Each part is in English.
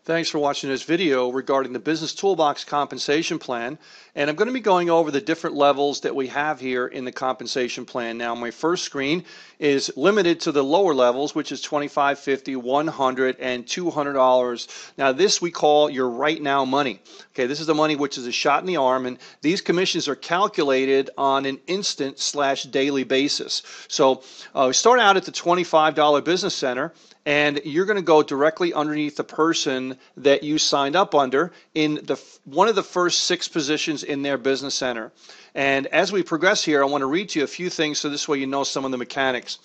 Thanks for watching this video regarding the Business Toolbox compensation plan. And I'm going to be going over the different levels that we have here in the compensation plan. Now, my first screen is limited to the lower levels, which is $25, $50, $100, and $200. Now, this we call your right now money. Okay, this is the money which is a shot in the arm, and these commissions are calculated on an instant/daily basis. So we start out at the $25 business center, and you're going to go directly underneath the person that you signed up under in one of the first 6 positions in their business center. And as we progress here, I want to read to you a few things so this way you know some of the mechanics.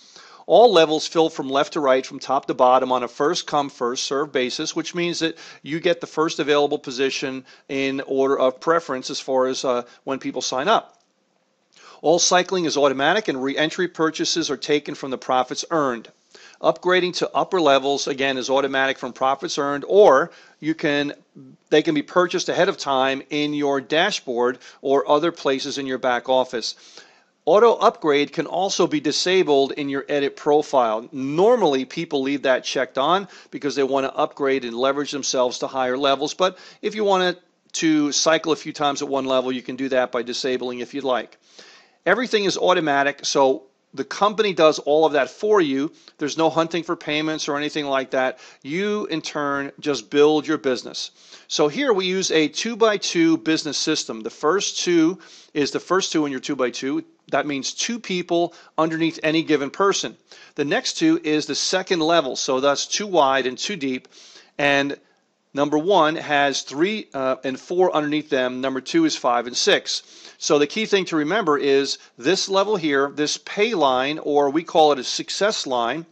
All levels fill from left to right, from top to bottom on a first come, first served basis, which means that you get the first available position in order of preference as far as when people sign up. All cycling is automatic, and re-entry purchases are taken from the profits earned. Upgrading to upper levels, again, is automatic from profits earned, or they can be purchased ahead of time in your dashboard or other places in your back office. Auto upgrade can also be disabled in your edit profile. Normally, people leave that checked on because they want to upgrade and leverage themselves to higher levels, but if you want to cycle a few times at one level, you can do that by disabling if you'd like. Everything is automatic, so the company does all of that for you. There's no hunting for payments or anything like that. You, in turn, just build your business. So here we use a 2x2 business system. The first 2 is the first 2 in your 2x2. That means 2 people underneath any given person. The next 2 is the second level, so that's 2 wide and 2 deep. And number 1 has 3 and 4 underneath them. Number 2 is 5 and 6. So the key thing to remember is this level here, this pay line, or we call it a success line,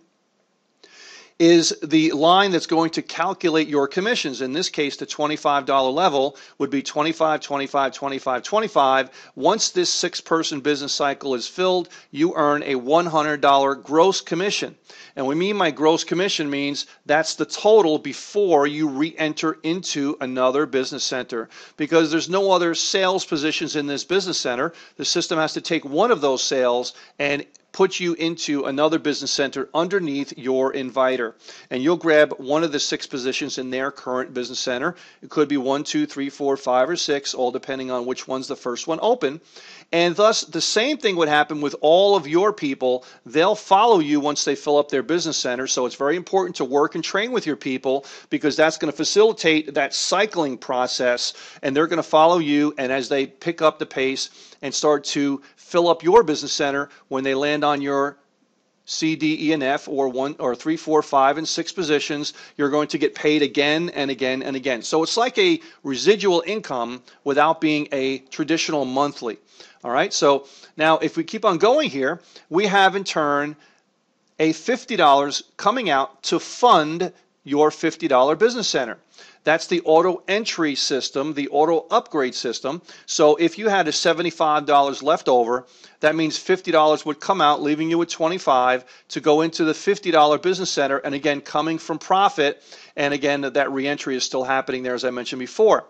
is the line that's going to calculate your commissions. In this case, the $25 level would be 25, 25, 25, 25. Once this 6-person business cycle is filled, you earn a $100 gross commission. And we mean by gross commission means that's the total before you re-enter into another business center. Because there's no other sales positions in this business center, the system has to take one of those sales and put you into another business center underneath your inviter. And you'll grab one of the 6 positions in their current business center. It could be 1, 2, 3, 4, 5, or 6, all depending on which one's the first one open. And thus, the same thing would happen with all of your people. They'll follow you once they fill up their business center. So it's very important to work and train with your people, because that's going to facilitate that cycling process. And they're going to follow you, and as they pick up the pace and start to fill up your business center, when they land on your C, D, E, and F, or 1 or 3, 4, 5, and 6 positions, you're going to get paid again and again and again. So it's like a residual income without being a traditional monthly. All right, so now if we keep on going here, we have in turn a $50 coming out to fund your $50 business center. That's the auto entry system, the auto upgrade system. So if you had a $75 left over, that means $50 would come out, leaving you with $25 to go into the $50 business center, and again, coming from profit. And again, that reentry is still happening there, as I mentioned before.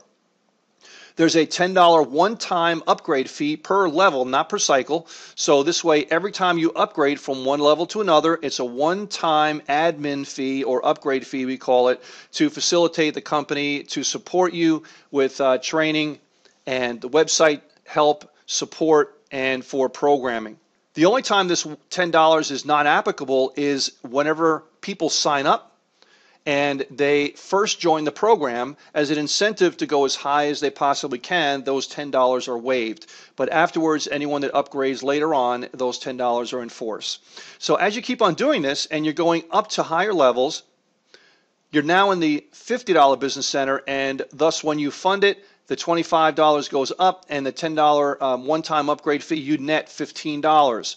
There's a $10 one-time upgrade fee per level, not per cycle. So this way, every time you upgrade from one level to another, it's a one-time admin fee, or upgrade fee we call it, to facilitate the company, to support you with training and the website help, support, and for programming. The only time this $10 is not applicable is whenever people sign up and they first join the program. As an incentive to go as high as they possibly can, those $10 are waived. But afterwards, anyone that upgrades later on, those $10 are in force. So as you keep on doing this and you're going up to higher levels, you're now in the $50 business center, and thus when you fund it, the $25 goes up, and the $10 one-time upgrade fee, you net $15.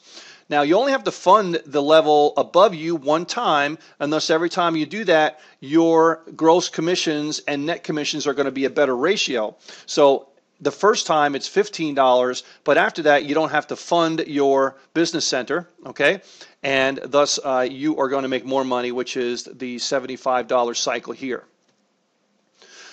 Now, you only have to fund the level above you one time, and thus every time you do that, your gross commissions and net commissions are going to be a better ratio. So the first time it's $15, but after that you don't have to fund your business center, okay? And thus you are going to make more money, which is the $75 cycle here.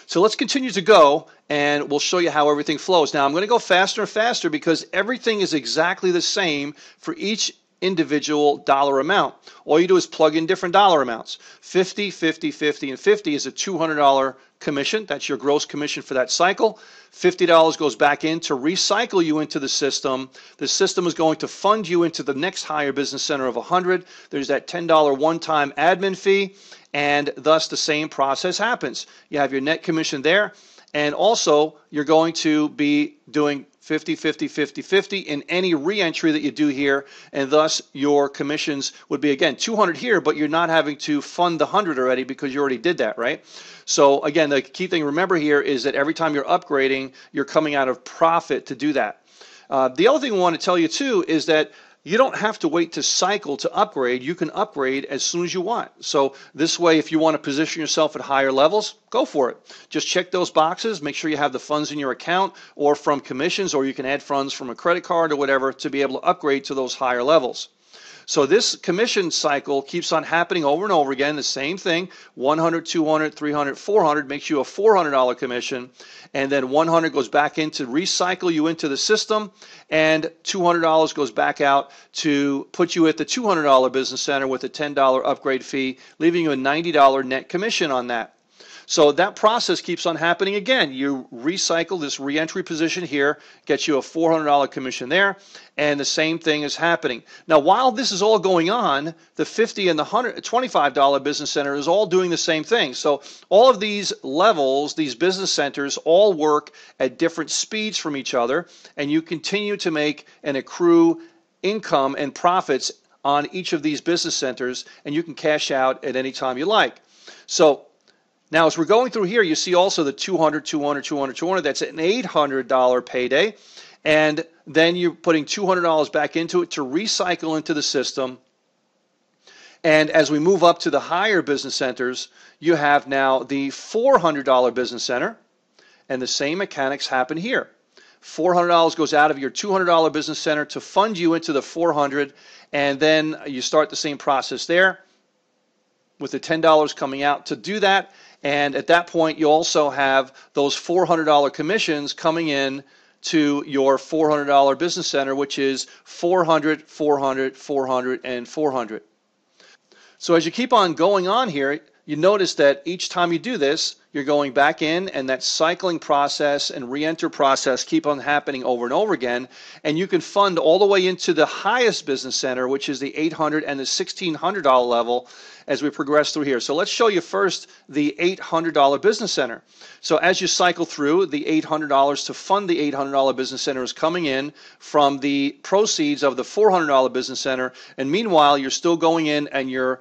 So let's continue to go, and we'll show you how everything flows. Now, I'm going to go faster and faster because everything is exactly the same for each individual dollar amount. All you do is plug in different dollar amounts. 50, 50, 50, and 50 is a $200 commission. That's your gross commission for that cycle. $50 goes back in to recycle you into the system. The system is going to fund you into the next higher business center of 100. There's that $10 one-time admin fee, and thus the same process happens. You have your net commission there, and also you're going to be doing 50, 50, 50, 50 in any re-entry that you do here, and thus your commissions would be, again, 200 here, but you're not having to fund the 100 already because you already did that, right? So again, the key thing to remember here is that every time you're upgrading, you're coming out of profit to do that. The other thing I want to tell you too is that you don't have to wait to cycle to upgrade. You can upgrade as soon as you want. So this way, if you want to position yourself at higher levels, go for it. Just check those boxes. Make sure you have the funds in your account or from commissions, or you can add funds from a credit card or whatever to be able to upgrade to those higher levels. So this commission cycle keeps on happening over and over again. The same thing, 100, 200, 300, 400 makes you a $400 commission, and then 100 goes back in to recycle you into the system, and $200 goes back out to put you at the $200 business center with a $10 upgrade fee, leaving you a $90 net commission on that. So that process keeps on happening again. You recycle this re-entry position here, gets you a $400 commission there, and the same thing is happening. Now, while this is all going on, the $50 and the $25 business center is all doing the same thing. So all of these levels, these business centers, all work at different speeds from each other, and you continue to make and accrue income and profits on each of these business centers, and you can cash out at any time you like. So now, as we're going through here, you see also the 200, 200, 200, 200. That's an $800 payday. And then you're putting $200 back into it to recycle into the system. And as we move up to the higher business centers, you have now the $400 business center. And the same mechanics happen here. $400 goes out of your $200 business center to fund you into the 400. And then you start the same process there with the $10 coming out to do that. And at that point, you also have those $400 commissions coming in to your $400 business center, which is 400, 400, 400, and 400. So as you keep on going on here, you notice that each time you do this, you're going back in, and that cycling process and re-enter process keep on happening over and over again, and you can fund all the way into the highest business center, which is the $800 and the $1,600 level as we progress through here. So let's show you first the $800 business center. So as you cycle through, the $800 to fund the $800 business center is coming in from the proceeds of the $400 business center, and meanwhile, you're still going in and you're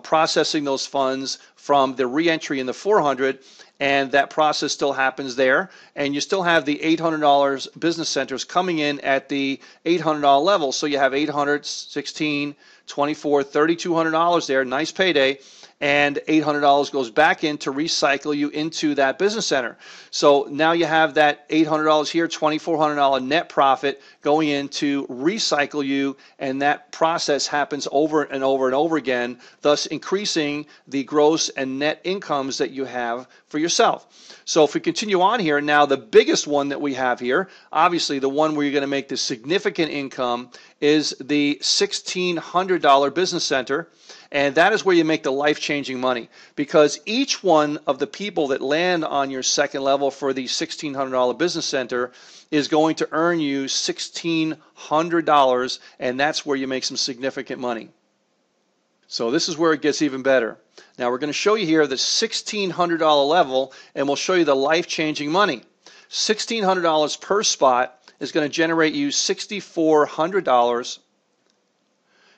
processing those funds from the re-entry in the 400, and that process still happens there, and you still have the $800 business centers coming in at the $800 level. So you have $800, $16, $24, $3,200 there, nice payday, and $800 goes back in to recycle you into that business center. So now you have that $800 here, $2,400 net profit going in to recycle you, and that process happens over and over and over again, thus increasing the gross and net incomes that you have for yourself. So if we continue on here, now the biggest one that we have here, obviously the one where you're going to make the significant income, is the $1,600 business center. And that is where you make the life-changing money, because each one of the people that land on your second level for the $1,600 business center is going to earn you $1,600, and that's where you make some significant money. So this is where it gets even better. Now we're going to show you here the $1,600 level, and we'll show you the life-changing money. $1,600 per spot is going to generate you $6,400.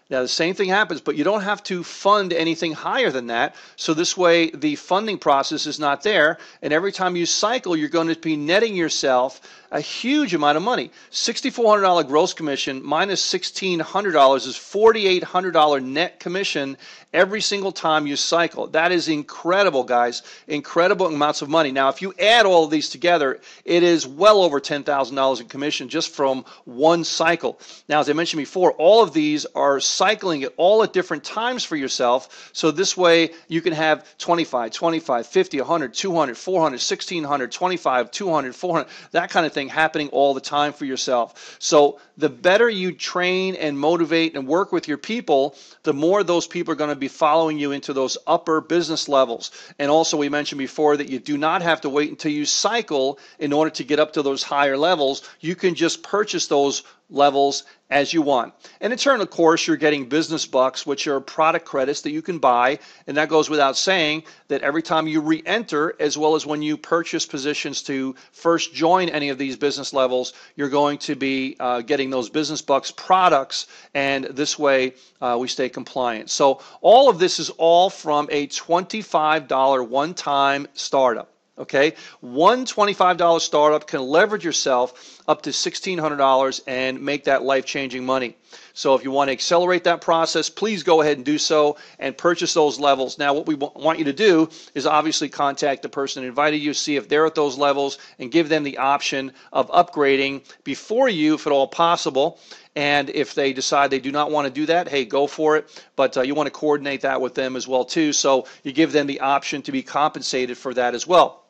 Now the same thing happens, but you don't have to fund anything higher than that. So this way the funding process is not there, and every time you cycle, you're going to be netting yourself a huge amount of money. $6,400 gross commission minus $1,600 is $4,800 net commission every single time you cycle. That is incredible, guys. Incredible amounts of money. Now, if you add all of these together, it is well over $10,000 in commission just from one cycle. Now, as I mentioned before, all of these are cycling it all at different times for yourself. So this way you can have 25, 25, 50, 100, 200, 400, 1,600, 25, 200, 400, that kind of thing. thing happening all the time for yourself. So the better you train and motivate and work with your people, the more those people are going to be following you into those upper business levels. And also we mentioned before that you do not have to wait until you cycle in order to get up to those higher levels. You can just purchase those levels as you want. And in turn, of course, you're getting business bucks, which are product credits that you can buy. And that goes without saying that every time you re-enter, as well as when you purchase positions to first join any of these business levels, you're going to be getting those business bucks products. And this way we stay compliant. So all of this is all from a $25 one-time startup. Okay, one $25 startup can leverage yourself up to $1,600 and make that life-changing money. So if you want to accelerate that process, please go ahead and do so and purchase those levels. Now, what we want you to do is obviously contact the person that invited you, see if they're at those levels, and give them the option of upgrading before you, if at all possible. And if they decide they do not want to do that, hey, go for it. But you want to coordinate that with them as well, too. So you give them the option to be compensated for that as well.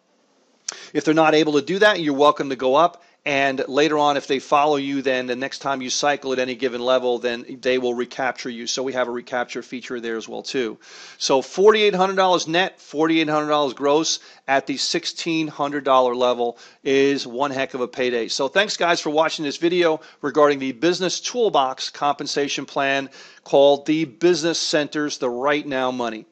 If they're not able to do that, you're welcome to go up. And later on, if they follow you, then the next time you cycle at any given level, then they will recapture you. So we have a recapture feature there as well, too. So $4,800 net, $4,800 gross at the $1,600 level is one heck of a payday. So thanks, guys, for watching this video regarding the Business Toolbox compensation plan called the Business Center's The Right Now Money.